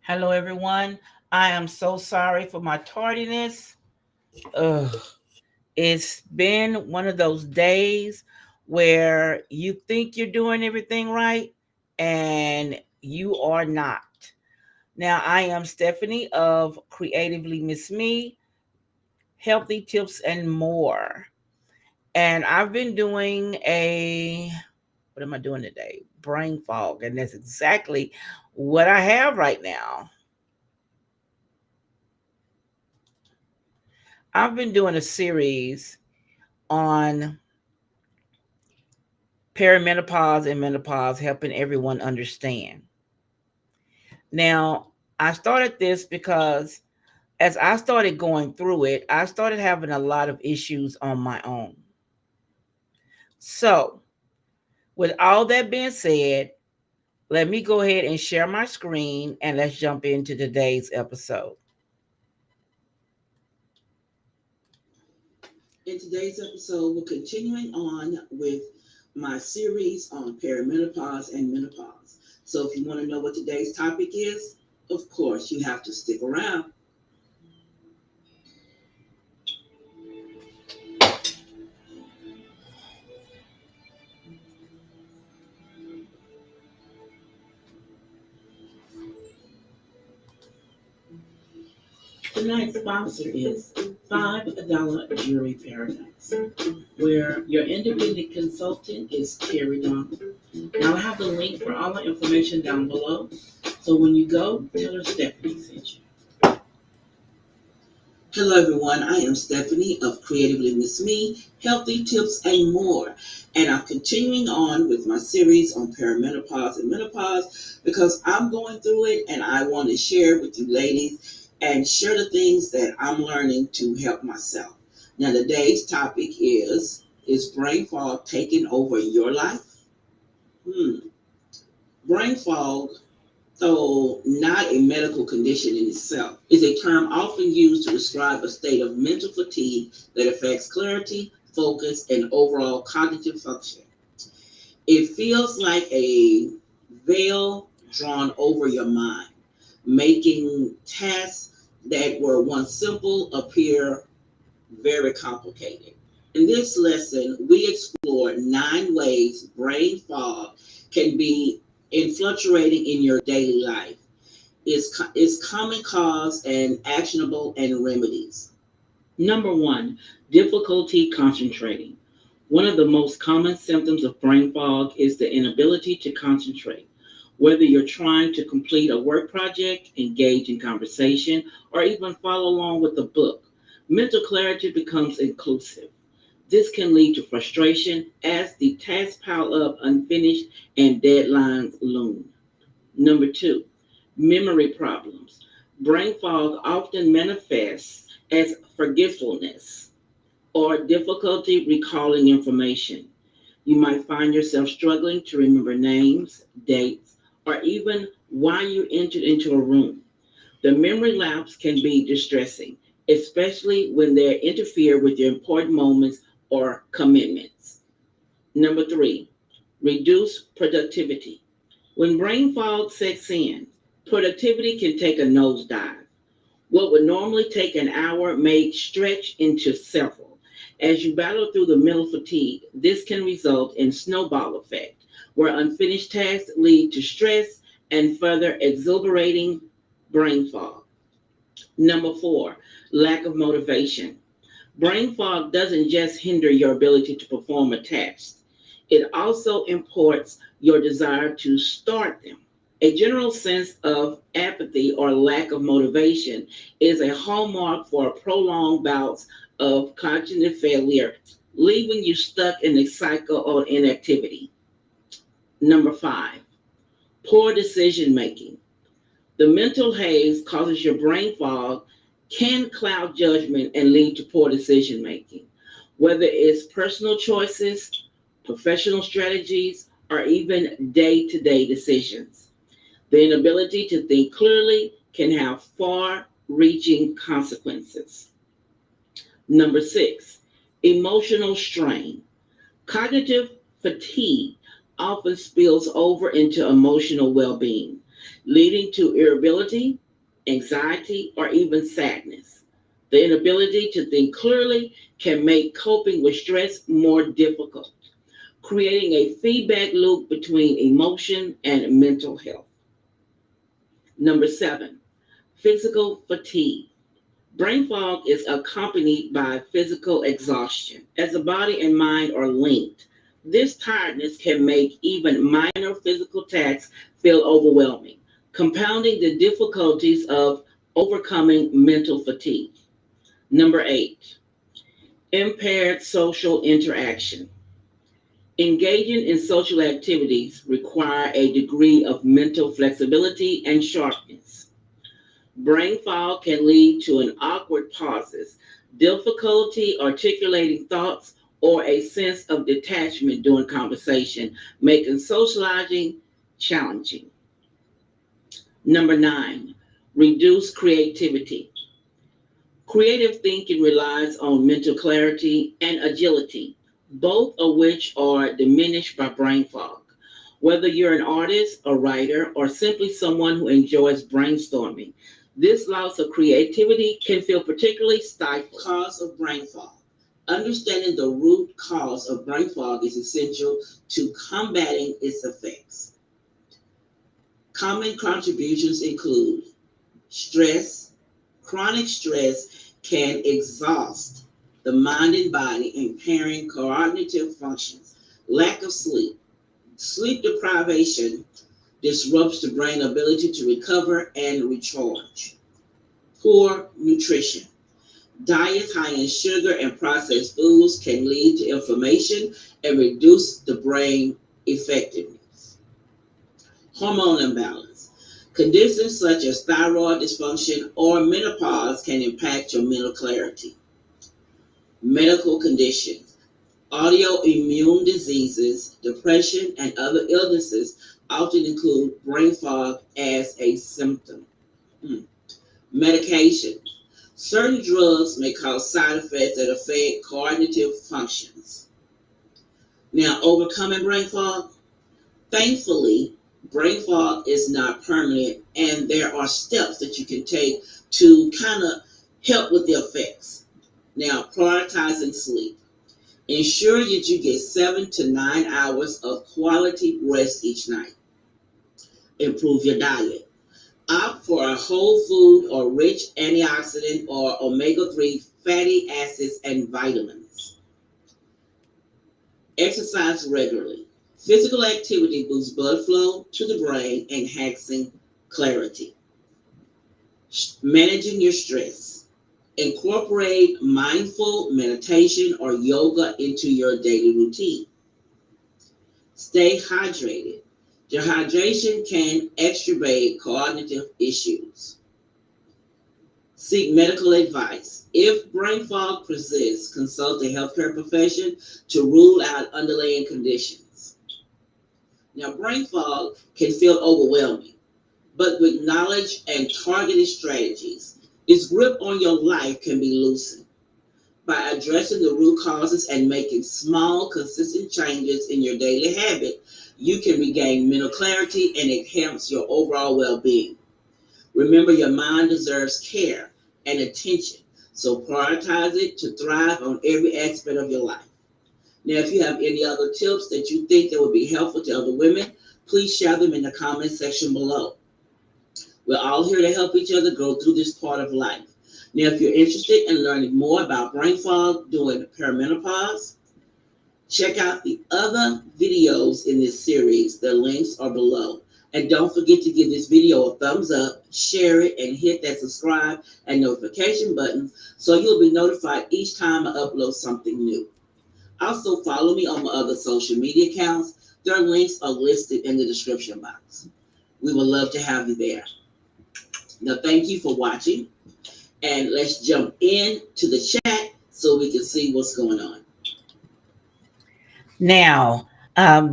Hello, everyone. I am so sorry for my tardiness. Ugh. It's been one of those days where you think you're doing everything right and you are not. Now, I am Stephanie of Creatively Miss Me, Healthy Tips and More. And I've been doing what am I doing today? Brain fog. And that's exactly what I have right now. I've been doing a series on perimenopause and menopause, helping everyone understand. Now, I started this because as I started going through it, I started having a lot of issues on my own. So, with all that being said, let me go ahead and share my screen and let's jump into today's episode. In today's episode, we're continuing on with my series on perimenopause and menopause. So, if you want to know what today's topic is, of course, you have to stick around. Tonight's sponsor is $5 Jewelry Paradise, where your independent consultant is Terry Donald. Now, I have the link for all the information down below. So when you go, tell her Stephanie sent you. Hello, everyone. I am Stephanie of Creatively Miss Me, Healthy Tips and More. And I'm continuing on with my series on perimenopause and menopause because I'm going through it and I want to share with you ladies and share the things that I'm learning to help myself. Now, today's topic is brain fog taking over your life? Brain fog, though not a medical condition in itself, is a term often used to describe a state of mental fatigue that affects clarity, focus, and overall cognitive function. It feels like a veil drawn over your mind, making tasks that were once simple appear very complicated. In this lesson, we explore 9 ways brain fog can be influctuating in your daily life, its common cause and actionable and remedies. Number one, difficulty concentrating. One of the most common symptoms of brain fog is the inability to concentrate. Whether you're trying to complete a work project, engage in conversation, or even follow along with a book, mental clarity becomes inclusive. This can lead to frustration as the tasks pile up unfinished and deadlines loom. Number two, memory problems. Brain fog often manifests as forgetfulness or difficulty recalling information. You might find yourself struggling to remember names, dates, or even why you entered into a room. The memory lapse can be distressing, especially when they interfere with your important moments or commitments. Number three, reduce productivity. When brain fog sets in, productivity can take a nosedive. What would normally take an hour may stretch into several. As you battle through the mental fatigue, this can result in snowball effect, where unfinished tasks lead to stress and further exuberating brain fog. Number four, lack of motivation. Brain fog doesn't just hinder your ability to perform a task, it also imports your desire to start them. A general sense of apathy or lack of motivation is a hallmark for prolonged bouts of cognitive failure, leaving you stuck in a cycle of inactivity. Number five, poor decision making. The mental haze causes your brain fog, can cloud judgment and lead to poor decision making, whether it's personal choices, professional strategies, or even day to day decisions. The inability to think clearly can have far reaching consequences. Number six, emotional strain. Cognitive fatigue often spills over into emotional well being. leading to irritability, anxiety, or even sadness. The inability to think clearly can make coping with stress more difficult, creating a feedback loop between emotion and mental health. Number seven, physical fatigue. Brain fog is accompanied by physical exhaustion, as the body and mind are linked. This tiredness can make even minor physical tasks feel overwhelming, compounding the difficulties of overcoming mental fatigue. Number eight, impaired social interaction. Engaging in social activities require a degree of mental flexibility and sharpness. Brain fog can lead to an awkward pauses, difficulty articulating thoughts, or a sense of detachment during conversation, making socializing challenging. Number nine, reduce creativity. Creative thinking relies on mental clarity and agility, both of which are diminished by brain fog. Whether you're an artist, a writer, or simply someone who enjoys brainstorming, this loss of creativity can feel particularly stifling. Cause of brain fog. Understanding the root cause of brain fog is essential to combating its effects. Common contributions include stress. Chronic stress can exhaust the mind and body, impairing cognitive functions. Lack of sleep. Sleep deprivation disrupts the brain's ability to recover and recharge. Poor nutrition. Diets high in sugar and processed foods can lead to inflammation and reduce the brain effectiveness. Hormone imbalance. Conditions such as thyroid dysfunction or menopause can impact your mental clarity. Medical conditions. Autoimmune diseases, depression, and other illnesses often include brain fog as a symptom. Hmm. Medication. Certain drugs may cause side effects that affect cognitive functions. Now, overcoming brain fog. Thankfully, brain fog is not permanent, and there are steps that you can take to kind of help with the effects. Now, prioritizing sleep. Ensure that you get 7 to 9 hours of quality rest each night. Improve your diet. Opt for a whole food or rich antioxidant or omega 3 fatty acids and vitamins. Exercise regularly. Physical activity boosts blood flow to the brain, enhancing clarity. Managing your stress. Incorporate mindful meditation or yoga into your daily routine. Stay hydrated. Dehydration can exacerbate cognitive issues. Seek medical advice. If brain fog persists, consult a healthcare professional to rule out underlying conditions. Now, brain fog can feel overwhelming, but with knowledge and targeted strategies, its grip on your life can be loosened. By addressing the root causes and making small, consistent changes in your daily habit, you can regain mental clarity and enhance your overall well being. Remember, your mind deserves care and attention, so prioritize it to thrive on every aspect of your life. Now, if you have any other tips that you think that would be helpful to other women, please share them in the comment section below. We're all here to help each other go through this part of life. Now, if you're interested in learning more about brain fog during perimenopause, check out the other videos in this series. The links are below. And don't forget to give this video a thumbs up, share it, and hit that subscribe and notification button so you'll be notified each time I upload something new. Also, follow me on my other social media accounts. Their links are listed in the description box. We would love to have you there. Now, thank you for watching, and let's jump into the chat so we can see what's going on. Now,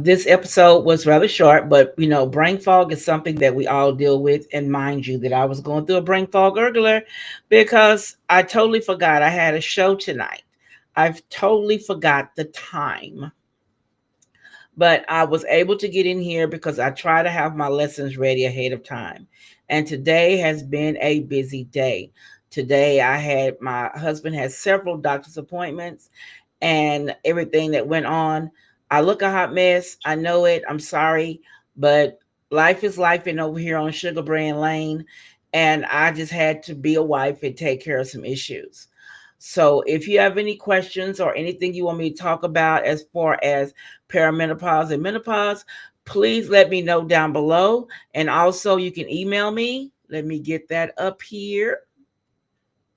this episode was rather short, but brain fog is something that we all deal with. And mind you, that I was going through a brain fog earlier because I totally forgot I had a show tonight. I've totally forgot the time. But I was able to get in here because I try to have my lessons ready ahead of time. And today has been a busy day. Today I had my husband had several doctor's appointments and everything that went on. I look a hot mess. I know it. I'm sorry, but life is life and over here on Sugar Brand Lane. And I just had to be a wife and take care of some issues. So if you have any questions or anything you want me to talk about as far as perimenopause and menopause, please let me know down below. And also you can email me. Let me get that up here.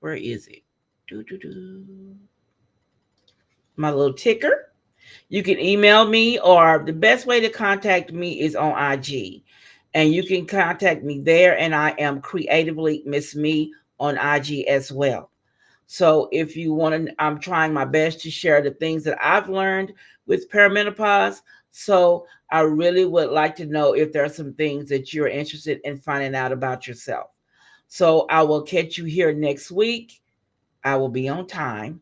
Where is it? Doo-doo-doo. My little ticker. You can email me, or the best way to contact me is on IG. And you can contact me there, and I am Creatively Miss Me on IG as well. So if you want to, I'm trying my best to share the things that I've learned with perimenopause. So I really would like to know if there are some things that you're interested in finding out about yourself. So I will catch you here next week. I will be on time,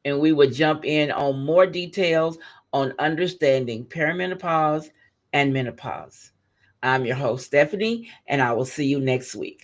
and we will jump in on more details on understanding perimenopause and menopause. I'm your host, Stephanie, and I will see you next week.